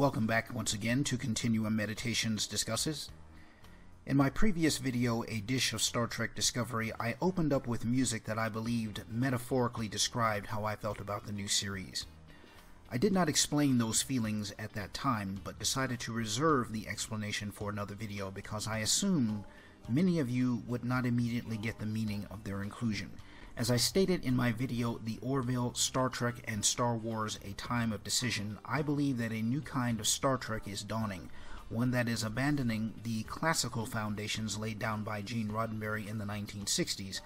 Welcome back once again to Continuum Meditations Discusses. In my previous video, A Dish of Star Trek Discovery, I opened up with music that I believed metaphorically described how I felt about the new series. I did not explain those feelings at that time, but decided to reserve the explanation for another video because I assumed many of you would not immediately get the meaning of their inclusion. As I stated in my video, The Orville, Star Trek, and Star Wars, A Time of Decision, I believe that a new kind of Star Trek is dawning, one that is abandoning the classical foundations laid down by Gene Roddenberry in the 1960s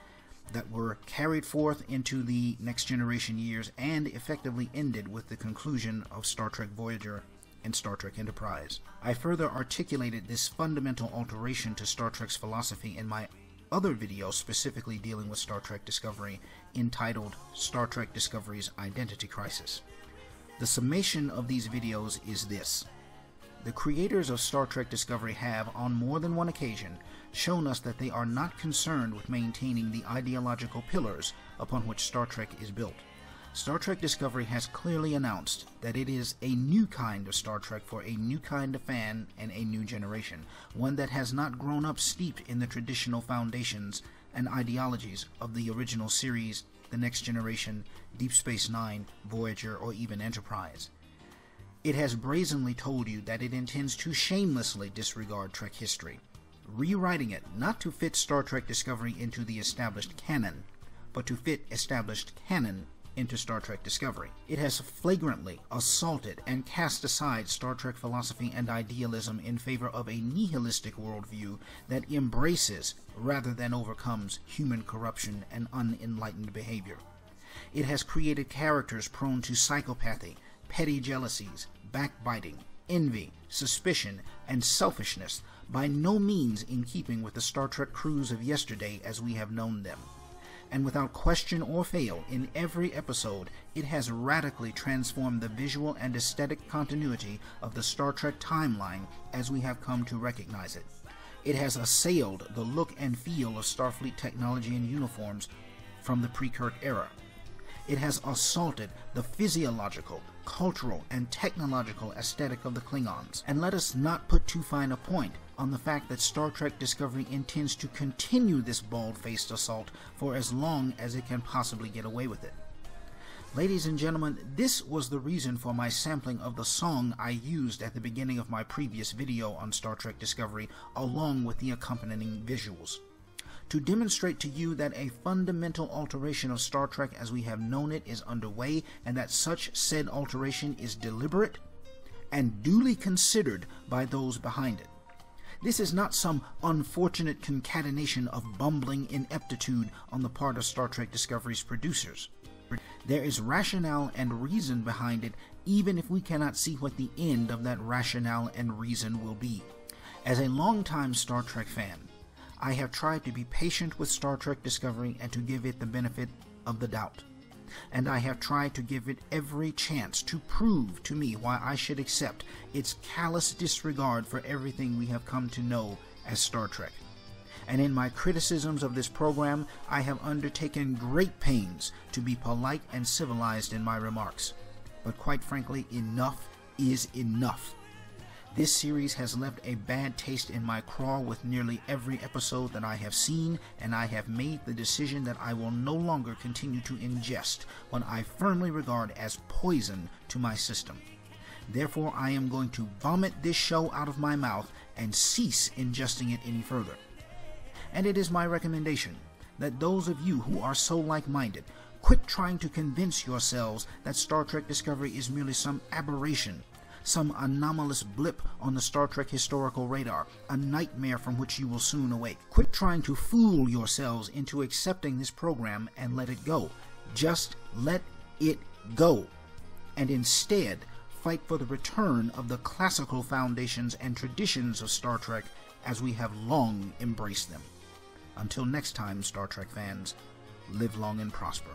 that were carried forth into the Next Generation years and effectively ended with the conclusion of Star Trek Voyager and Star Trek Enterprise. I further articulated this fundamental alteration to Star Trek's philosophy in my other video specifically dealing with Star Trek Discovery, entitled Star Trek Discovery's Identity Crisis. The summation of these videos is this. The creators of Star Trek Discovery have, on more than one occasion, shown us that they are not concerned with maintaining the ideological pillars upon which Star Trek is built. Star Trek Discovery has clearly announced that it is a new kind of Star Trek for a new kind of fan and a new generation, one that has not grown up steeped in the traditional foundations and ideologies of the original series, The Next Generation, Deep Space Nine, Voyager, or even Enterprise. It has brazenly told you that it intends to shamelessly disregard Trek history, rewriting it not to fit Star Trek Discovery into the established canon, but to fit established canon into Star Trek Discovery. It has flagrantly assaulted and cast aside Star Trek philosophy and idealism in favor of a nihilistic worldview that embraces rather than overcomes human corruption and unenlightened behavior. It has created characters prone to psychopathy, petty jealousies, backbiting, envy, suspicion, and selfishness, by no means in keeping with the Star Trek crews of yesterday as we have known them. And without question or fail, in every episode, it has radically transformed the visual and aesthetic continuity of the Star Trek timeline as we have come to recognize it. It has assailed the look and feel of Starfleet technology and uniforms from the pre-Kirk era. It has assaulted the physiological, cultural, and technological aesthetic of the Klingons. And let us not put too fine a point on the fact that Star Trek Discovery intends to continue this bald-faced assault for as long as it can possibly get away with it. Ladies and gentlemen, this was the reason for my sampling of the song I used at the beginning of my previous video on Star Trek Discovery, along with the accompanying visuals. To demonstrate to you that a fundamental alteration of Star Trek as we have known it is underway, and that such said alteration is deliberate and duly considered by those behind it. This is not some unfortunate concatenation of bumbling ineptitude on the part of Star Trek Discovery's producers. There is rationale and reason behind it, even if we cannot see what the end of that rationale and reason will be. As a longtime Star Trek fan, I have tried to be patient with Star Trek Discovery and to give it the benefit of the doubt. And I have tried to give it every chance to prove to me why I should accept its callous disregard for everything we have come to know as Star Trek. And in my criticisms of this program, I have undertaken great pains to be polite and civilized in my remarks. But quite frankly, enough is enough. This series has left a bad taste in my craw with nearly every episode that I have seen, and I have made the decision that I will no longer continue to ingest what I firmly regard as poison to my system. Therefore, I am going to vomit this show out of my mouth and cease ingesting it any further. And it is my recommendation that those of you who are so like-minded quit trying to convince yourselves that Star Trek Discovery is merely some aberration, some anomalous blip on the Star Trek historical radar, a nightmare from which you will soon awake. Quit trying to fool yourselves into accepting this program and let it go. Just let it go. And instead, fight for the return of the classical foundations and traditions of Star Trek as we have long embraced them. Until next time, Star Trek fans, live long and prosper.